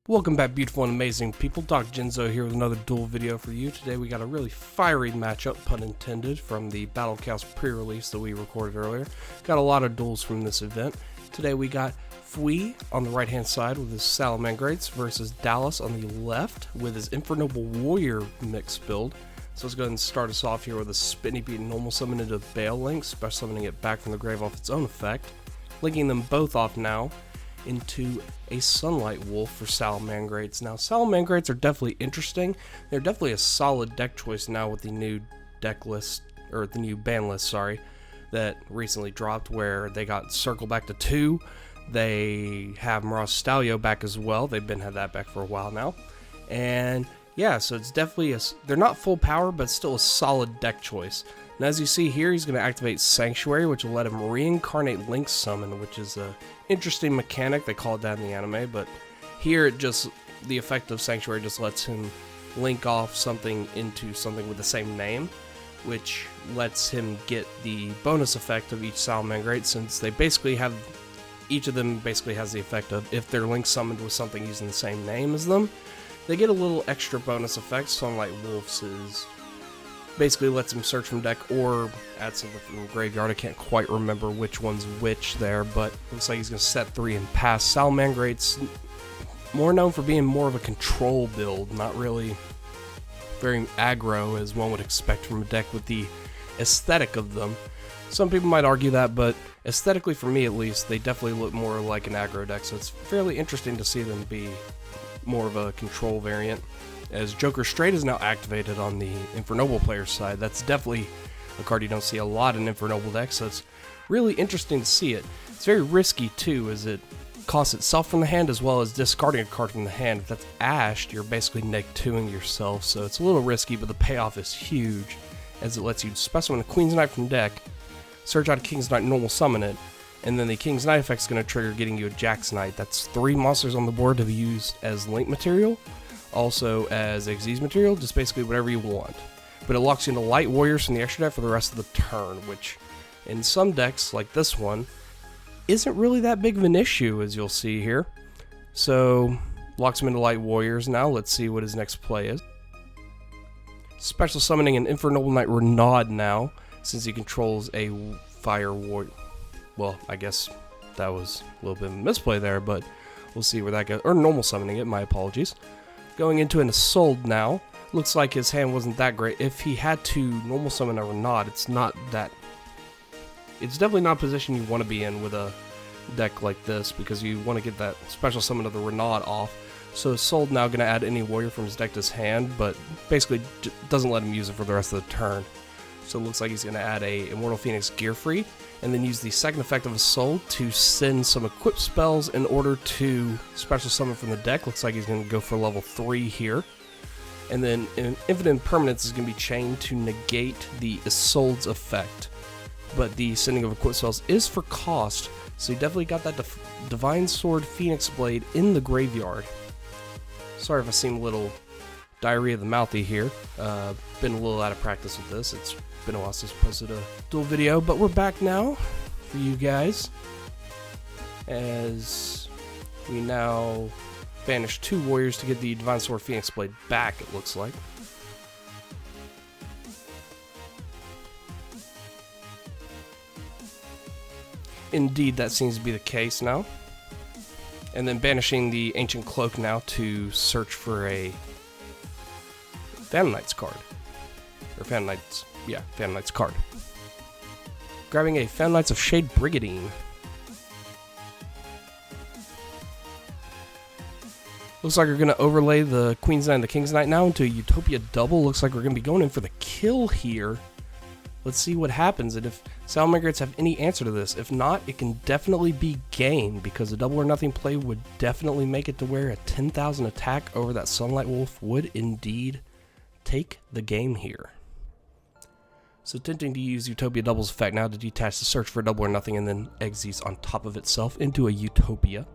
Welcome back, beautiful and amazing people. Dr. Genzo here with another duel video for you. Today we got a really fiery matchup, pun intended, from the Battle Chaos pre-release that we recorded earlier. Got a lot of duels from this event. Today we got Fui on the right hand side with his Salamangreats versus Dallas on the left with his INFERNOBLE Warrior mix build. So let's go ahead and start us off here with a Spinny Beat normal summon into Bale Link, special summoning it back from the grave off its own effect. Linking them both off now into a Sunlight Wolf for Salamangreats. Now, Salamangreats are definitely interesting. They're definitely a solid deck choice now with the new deck list, or the new ban list, sorry, that recently dropped, where they got Circle back to 2. They have Mirage Stalio back as well. They've been had that back for a while now. And yeah, so it's definitely they're not full power, but still a solid deck choice. And as you see here, he's going to activate Sanctuary, which will let him reincarnate Link Summon, which is a interesting mechanic. They call it that in the anime, but here the effect of Sanctuary just lets him link off something into something with the same name, which lets him get the bonus effect of each Salamangreat, since they basically have, each of them basically has the effect of, if they're link summoned with something using the same name as them, they get a little extra bonus effect. Sunlight Wolves is basically lets him search from deck or add something from the graveyard. I can't quite remember which one's which there, but looks like he's going to set 3 and pass. Salamangreat's more known for being more of a control build, not really very aggro as one would expect from a deck with the aesthetic of them. Some people might argue that, but aesthetically, for me at least, they definitely look more like an aggro deck, so it's fairly interesting to see them be more of a control variant. As Joker Straight is now activated on the INFERNOBLE player's side. That's definitely a card you don't see a lot in INFERNOBLE decks, so it's really interesting to see it. It's very risky too, as it costs itself from the hand as well as discarding a card from the hand. If that's ashed, you're basically neg-2ing yourself, so it's a little risky, but the payoff is huge, as it lets you special summon a Queen's Knight from deck, search out a King's Knight, normal summon it, and then the King's Knight effect is going to trigger getting you a Jack's Knight. That's 3 monsters on the board to be used as link material, also as Xyz material, just basically whatever you want. But it locks you into Light Warriors from the extra deck for the rest of the turn, which in some decks, like this one, isn't really that big of an issue, as you'll see here. So, locks him into Light Warriors now. Let's see what his next play is. Special summoning an INFERNOBLE Knight Renaud now, since he controls a Fire Warrior. Well, I guess that was a little bit of a misplay there, but we'll see where that goes. Or normal summoning it, my apologies. Going into an Assault now. Looks like his hand wasn't that great. If he had to normal summon a Renaud, it's definitely not a position you want to be in with a deck like this, because you want to get that special summon of the Renaud off. So Assault now going to add any warrior from his deck to his hand, but basically doesn't let him use it for the rest of the turn. So it looks like he's going to add a Immortal Phoenix Gear Free, and then use the second effect of Assault to send some equipped spells in order to special summon from the deck. Looks like he's going to go for level 3 here. And then Infinite Permanence is going to be chained to negate the Assault's effect. But the sending of equipped spells is for cost, so you definitely got that Divine Sword Phoenix Blade in the graveyard. Sorry if I seem a little diarrhea of the mouthy here. Been a little out of practice with this. It's been a while since I posted a dual video, but we're back now for you guys, as we now banish 2 warriors to get the Divine Sword Phoenix Blade back, it looks like. Indeed, that seems to be the case now. And then banishing the Ancient Cloak now to search for a Phantom Knights card. Or Phantom Knights, yeah, Phantom Knights card. Grabbing a Phantom Knights of Shade Brigandine. Looks like we're going to overlay the Queen's Knight and the King's Knight now into a Utopia double. Looks like we're going to be going in for the kill here. Let's see what happens, and if Salamangreats have any answer to this. If not, it can definitely be game, because a double or nothing play would definitely make it to where a 10,000 attack over that Sunlight Wolf would indeed take the game here. So attempting to use Utopia Double's effect now to detach the search for a double or nothing and then Xyz on top of itself into a Utopia.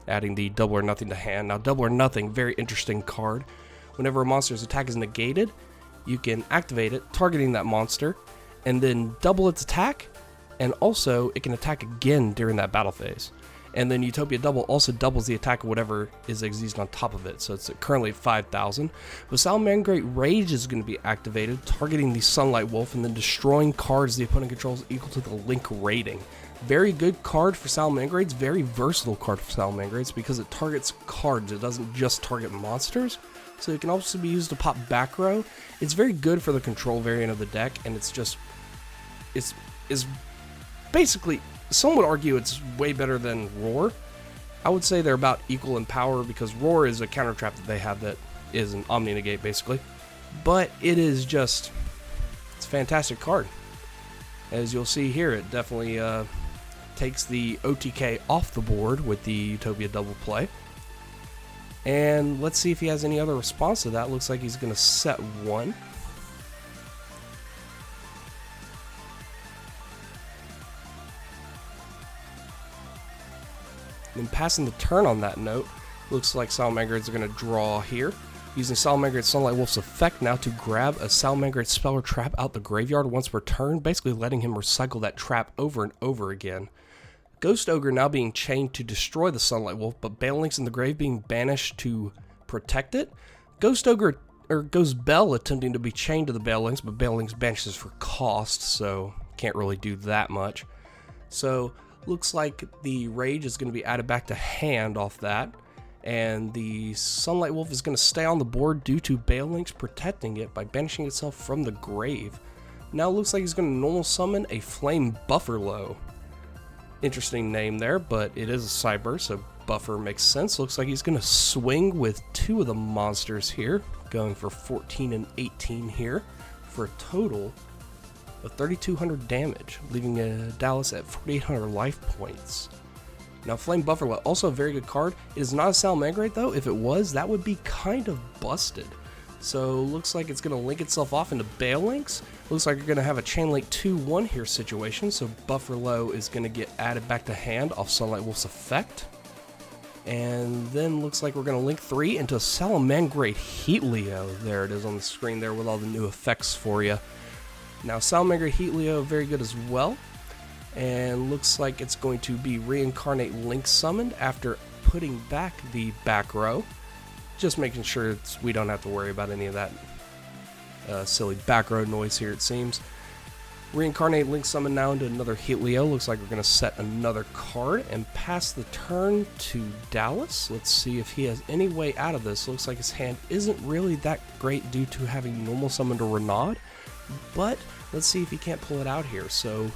Adding the double or nothing to hand. Now double or nothing, very interesting card. Whenever a monster's attack is negated, you can activate it, targeting that monster, and then double its attack, and also it can attack again during that battle phase. And then Utopia Double also doubles the attack of whatever is exiled on top of it, so it's currently at 5,000. But Salamangreat Rage is going to be activated, targeting the Sunlight Wolf and then destroying cards the opponent controls equal to the Link rating. Very good card for Salamangreats, very versatile card for Salamangreats because it targets cards, it doesn't just target monsters. So it can also be used to pop back row. It's very good for the control variant of the deck, and it's basically, some would argue it's way better than Roar. I would say they're about equal in power because Roar is a counter trap that they have that is an Omni Negate basically. But it is just, it's a fantastic card. As you'll see here, it definitely takes the OTK off the board with the Utopia Double play. And let's see if he has any other response to that. Looks like he's going to set one. And passing the turn on that note, looks like Salamangreats are going to draw here. Using Salamangreat Sunlight Wolf's effect now to grab a Salamangreat spell or trap out the graveyard once per turn, basically letting him recycle that trap over and over again. Ghost Ogre now being chained to destroy the Sunlight Wolf, but Banelinks in the grave being banished to protect it. Ghost Ogre, or Ghost Bell attempting to be chained to the Banelinks, but Banelinks banishes for cost, so can't really do that much. So looks like the Rage is going to be added back to hand off that, and the Sunlight Wolf is going to stay on the board due to Banelinks protecting it by banishing itself from the grave. Now it looks like he's going to normal summon a Flame Bufferlo. Interesting name there, but it is a cyber, so buffer makes sense. Looks like he's going to swing with two of the monsters here, going for 14 and 18 here, for a total of 3,200 damage, leaving Dallas at 4,800 life points. Now, Flame Bufferlo, also a very good card. It is not a Salamangreat though. If it was, that would be kind of busted. So looks like it's going to link itself off into Banelinks. Looks like you're going to have a Chain Link 2-1 here situation, so Bufferlo is going to get added back to hand off Sunlight Wolf's effect. And then looks like we're going to link 3 into Salamangreat Heatleo. There it is on the screen there with all the new effects for you. Now Salamangreat Heatleo, very good as well. And looks like it's going to be Reincarnate Link summoned after putting back the back row. Just making sure we don't have to worry about any of that silly back row noise here, it seems. Reincarnate Link summon now into another Heatleo. Looks like we're going to set another card and pass the turn to Dallas. Let's see if he has any way out of this. Looks like his hand isn't really that great due to having normal summoned a Renaud, but let's see if he can't pull it out here. So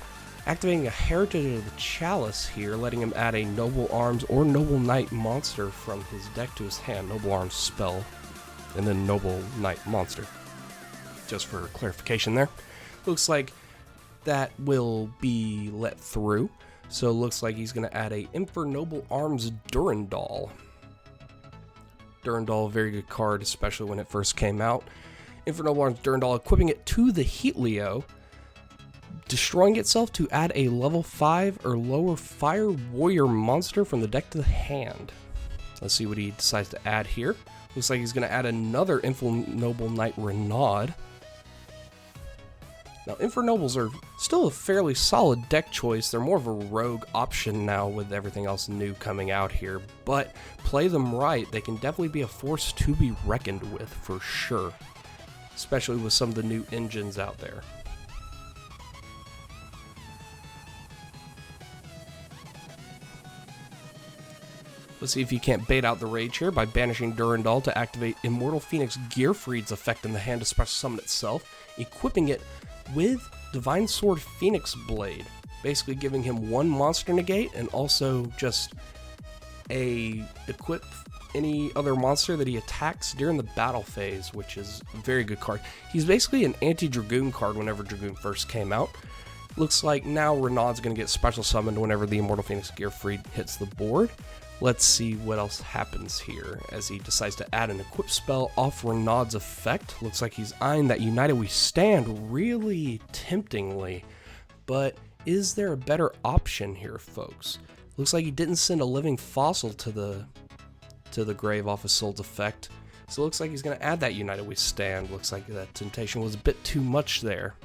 activating a Heritage of the Chalice here, letting him add a Noble Arms or Noble Knight monster from his deck to his hand. Noble Arms spell, and then Noble Knight monster. Just for clarification there. Looks like that will be let through. So it looks like he's going to add a INFERNOBLE Arms Durandal. Durandal, a very good card, especially when it first came out. INFERNOBLE Arms Durandal, equipping it to the Heatleo, destroying itself to add a level 5 or lower Fire Warrior monster from the deck to the hand. Let's see what he decides to add here. Looks like he's going to add another INFERNOBLE Knight Renaud. Now, INFERNOBLEs are still a fairly solid deck choice. They're more of a rogue option now with everything else new coming out here, but play them right, they can definitely be a force to be reckoned with for sure, especially with some of the new engines out there. Let's see if you can't bait out the Rage here by banishing Durandal to activate Immortal Phoenix Gearfried's effect in the hand to special summon itself, equipping it with Divine Sword Phoenix Blade, basically giving him one monster negate and also just equip any other monster that he attacks during the battle phase, which is a very good card. He's basically an anti-Dragoon card whenever Dragoon first came out. Looks like now Renaud's going to get special summoned whenever the Immortal Phoenix Gearfried hits the board. Let's see what else happens here as he decides to add an equip spell off Renaud's effect. Looks like he's eyeing that United We Stand really temptingly, but is there a better option here, folks? Looks like he didn't send a living fossil to the grave off of Soul's effect, so it looks like he's going to add that United We Stand. Looks like that temptation was a bit too much there.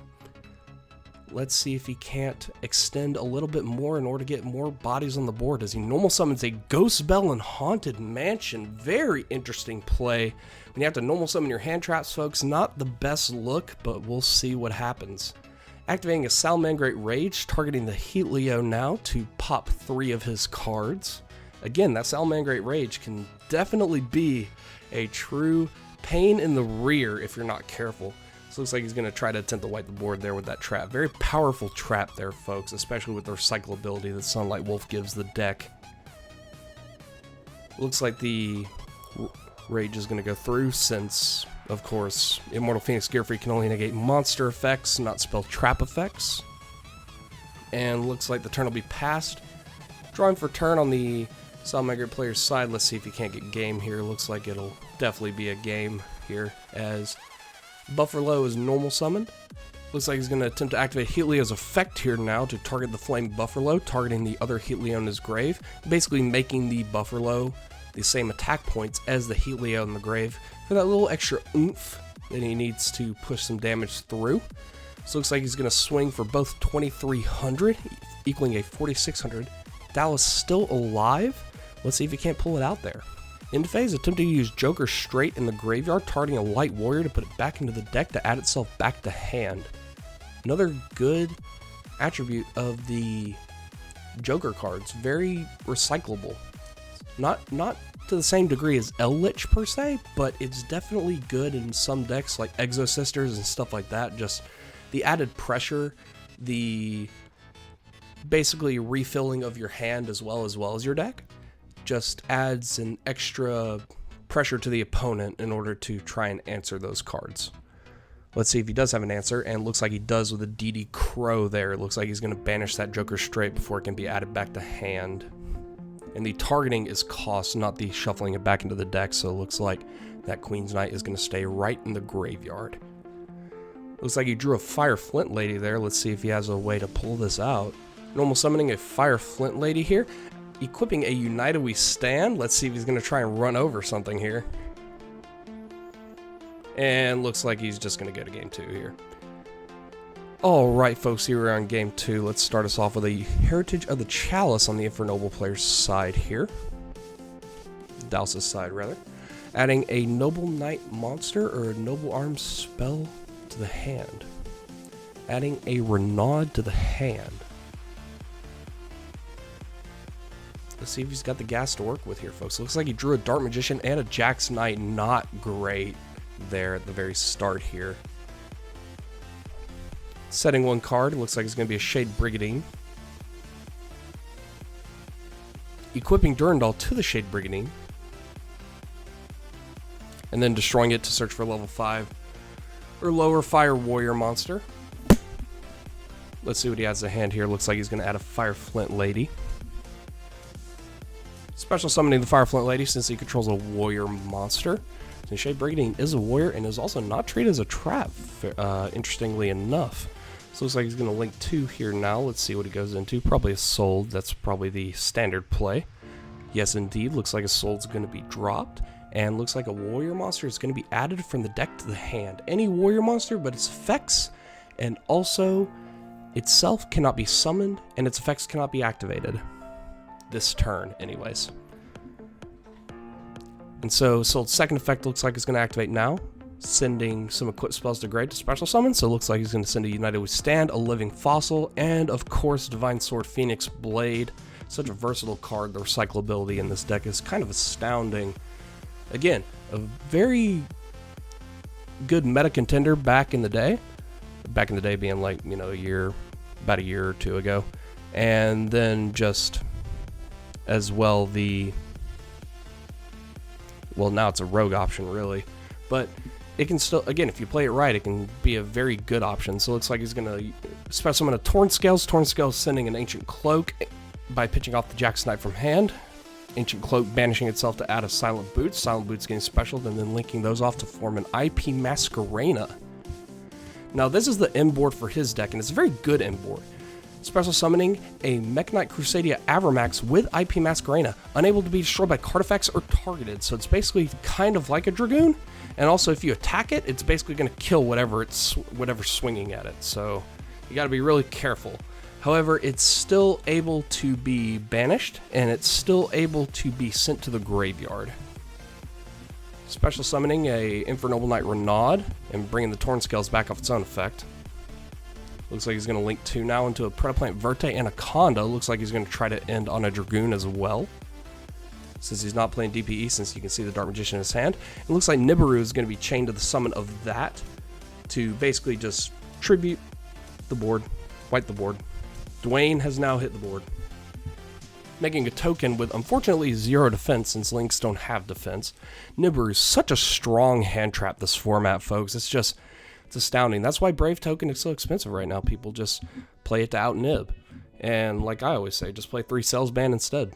let's see if he can't extend a little bit more in order to get more bodies on the board as he normal summons a Ghost Bell and Haunted Mansion. Very interesting play. When you have to normal summon your hand traps, folks, not the best look, but we'll see what happens. Activating a Salamangreat Rage, targeting the Yugioh now to pop 3 of his cards. Again, that Salamangreat Rage can definitely be a true pain in the rear if you're not careful. So it looks like he's going to try to attempt to wipe the board there with that trap. Very powerful trap there, folks, especially with the recyclability that Sunlight Wolf gives the deck. Looks like the Rage is going to go through since, of course, Immortal Phoenix Gearfree can only negate monster effects, not spell trap effects. And looks like the turn will be passed. Drawing for turn on the Salamangreat player's side. Let's see if he can't get game here. Looks like it'll definitely be a game here as Buffalo is normal summoned. Looks like he's going to attempt to activate Yugioh's effect here now to target the Flame Buffalo, targeting the other Yugioh in his grave, basically making the Buffalo the same attack points as the Yugioh in the grave for that little extra oomph that he needs to push some damage through. So looks like he's going to swing for both 2,300, equaling a 4,600. Dallas still alive. Let's see if he can't pull it out there. End phase, attempting to use Joker straight in the graveyard, targeting a Light Warrior to put it back into the deck to add itself back to hand. Another good attribute of the Joker cards, very recyclable. Not to the same degree as Lich per se, but it's definitely good in some decks like Exo Sisters and stuff like that. Just the added pressure, the basically refilling of your hand as well as your deck just adds an extra pressure to the opponent in order to try and answer those cards. Let's see if he does have an answer, and looks like he does with a DD Crow there. It looks like he's going to banish that Joker straight before it can be added back to hand. And the targeting is cost, not the shuffling it back into the deck, so it looks like that Queen's Knight is going to stay right in the graveyard. Looks like he drew a Fire Flint Lady there. Let's see if he has a way to pull this out. Normal summoning a Fire Flint Lady here. Equipping a United We Stand. Let's see if he's going to try and run over something here. And looks like he's just going to go to game 2 here. Alright folks, here we're on game 2. Let's start us off with a Heritage of the Chalice on the INFERNOBLE player's side here. Dallas's side, rather. Adding a Noble Knight monster or a Noble Arms spell to the hand. Adding a Renaud to the hand. Let's see if he's got the gas to work with here, folks. Looks like he drew a Dark Magician and a Jax Knight. Not great there at the very start here. Setting 1 card. Looks like it's going to be a Shade Brigandine. Equipping Durandal to the Shade Brigandine. And then destroying it to search for level 5 or lower Fire Warrior monster. Let's see what he has in hand here. Looks like he's going to add a Fire Flint Lady. Special summoning the Fire Flint Lady since he controls a warrior monster. And Shade Brigandine is a warrior and is also not treated as a trap, interestingly enough. So looks like he's going to link 2 here now. Let's see what he goes into. Probably a Soul. That's probably the standard play. Yes, indeed. Looks like a Soul's going to be dropped. And looks like a warrior monster is going to be added from the deck to the hand. Any warrior monster, but its effects and also itself cannot be summoned, and its effects cannot be activated. This turn, anyways. And so Soul's second effect looks like it's going to activate now, sending some equipped spells to grade to special summon. So it looks like he's going to send a United We Stand, a Living Fossil, and of course Divine Sword Phoenix Blade. Such a versatile card. The recyclability in this deck is kind of astounding. Again, a very good meta contender back in the day. Back in the day being like, about a year or 2 ago. And then just as well now it's a rogue option really, but it can still, again, if you play it right, it can be a very good option. So it looks like he's going to special summon a Torn Scales sending an Ancient Cloak by pitching off the Jax Knight from hand. Ancient Cloak banishing itself to add a Silent Boots getting specialed, and then linking those off to form an IP Masquerena. Now this is the end board for his deck, and it's a very good end board. Special summoning a Mech Knight Crusadia Avramax with IP Masquerena, unable to be destroyed by card effects or targeted. So it's basically kind of like a Dragoon, and also if you attack it, it's basically going to kill whatever's swinging at it. So You got to be really careful. However, it's still able to be banished, and it's still able to be sent to the graveyard. Special summoning a INFERNOBLE Knight Renaud, and bringing the Torn Scales back off its own effect. Looks like he's going to link 2 now into a Predaplant Verte Anaconda. Looks like he's going to try to end on a Dragoon as well, since he's not playing DPE, since you can see the Dark Magician in his hand. It looks like Nibiru is going to be chained to the summon of that to basically just tribute the board, wipe the board. Dwayne has now hit the board, making a token with unfortunately 0 defense since links don't have defense. Nibiru is such a strong hand trap this format, folks. It's astounding. That's why Brave token is so expensive right now. People just play it to out nib. And like I always say, just play 3 Cells ban instead.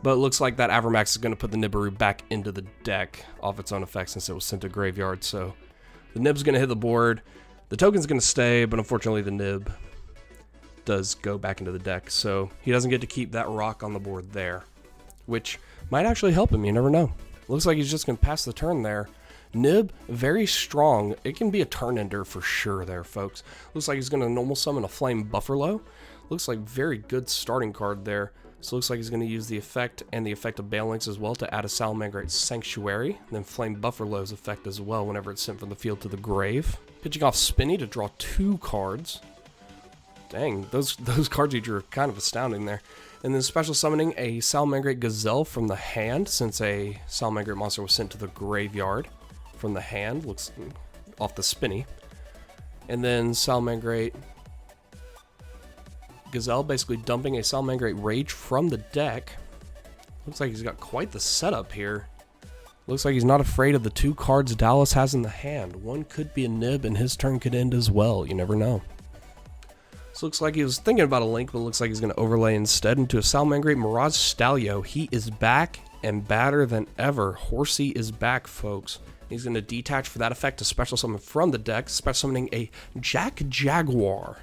But it looks like that Avermax is going to put the Nibiru back into the deck off its own effect since it was sent to graveyard. So the nib's going to hit the board. The token's going to stay, but unfortunately the nib does go back into the deck. So he doesn't get to keep that rock on the board there, which might actually help him. You never know. Looks like he's just going to pass the turn there. Nib, very strong. It can be a turn ender for sure there, folks. Looks like he's going to normal summon a Flame Buffalo. Looks like very good starting card there. So looks like he's going to use the effect and the effect of Balinks as well to add a Salamangreat Sanctuary. And then Flame Buffalo's effect as well whenever it's sent from the field to the grave. Pitching off Spinny to draw 2 cards. Dang, those cards he drew are kind of astounding there. And then special summoning a Salamangreat Gazelle from the hand, since a Salamangreat monster was sent to the graveyard from the hand. Looks off the Spinny. And then Salamangreat Gazelle basically dumping a Salamangreat Rage from the deck. Looks like he's got quite the setup here. Looks like he's not afraid of the 2 cards Dallas has in the hand. One could be a nib and his turn could end as well. You never know. So looks like he was thinking about a link, but looks like he's going to overlay instead into a Salamangreat Mirage Stalio. He is back and badder than ever. Horsey is back, folks. He's going to detach for that effect to special summon from the deck, special summoning a Jack Jaguar.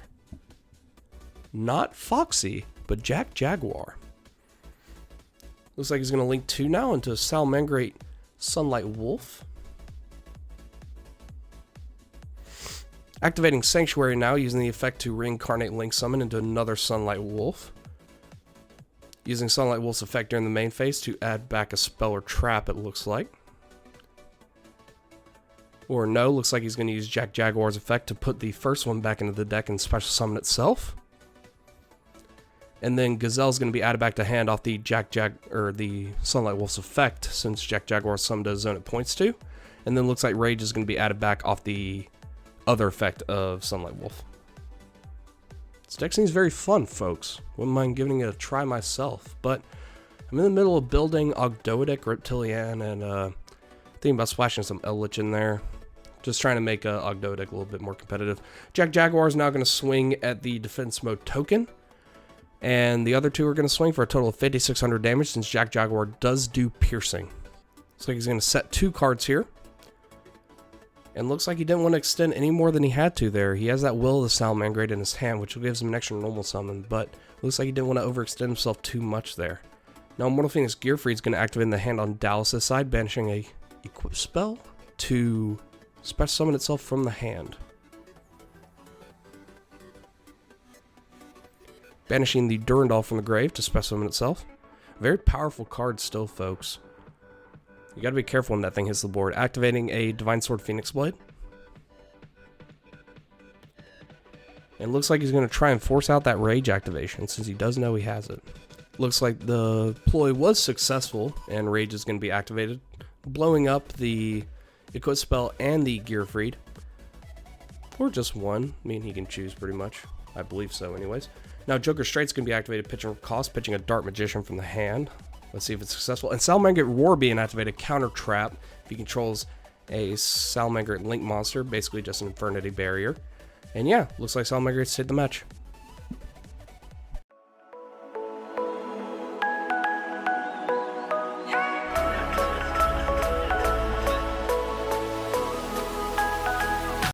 Not Foxy, but Jack Jaguar. Looks like he's going to link 2 now into a Salamangreat Sunlight Wolf. Activating Sanctuary now, using the effect to reincarnate Link Summon into another Sunlight Wolf. Using Sunlight Wolf's effect during the main phase to add back a spell or trap, it looks like. Or no, looks like he's going to use Jack Jaguar's effect to put the first one back into the deck and special summon itself. And then Gazelle's going to be added back to hand off the the Sunlight Wolf's effect, since Jack Jaguar's summoned a zone it points to. And then looks like Rage is going to be added back off the other effect of Sunlight Wolf. This deck seems very fun, folks. Wouldn't mind giving it a try myself, but I'm in the middle of building Ogdoadic, Reptilian, and thinking about splashing some Eldritch in there. Just trying to make Ogdoadic a little bit more competitive. Jack Jaguar is now going to swing at the defense mode token, and the other 2 are going to swing for a total of 5,600 damage, since Jack Jaguar does do piercing. Looks like he's going to set 2 cards here. And looks like he didn't want to extend any more than he had to there. He has that Will of the Salamangreat in his hand, which will give him an extra normal summon, but looks like he didn't want to overextend himself too much there. Now Immortal Phoenix Gearfried is going to activate in the hand on Dallas' side, banishing a equip spell to special summon itself from the hand. Banishing the Durandal from the grave to special summon itself. Very powerful card still, folks. You gotta be careful when that thing hits the board. Activating a Divine Sword Phoenix Blade. And looks like he's going to try and force out that Rage activation, since he does know he has it. Looks like the ploy was successful, and Rage is going to be activated, blowing up the Equip spell and the Gearfried. Or just one. I mean, he can choose pretty much. I believe so anyways. Now Joker Straight's going to be activated, pitching a Dark Magician from the hand. Let's see if it's successful. And Salamangreat Roar being activated, counter trap. If he controls a Salamangreat Link monster, basically just an Infernity Barrier. And yeah, looks like Salamangreat's hit the match.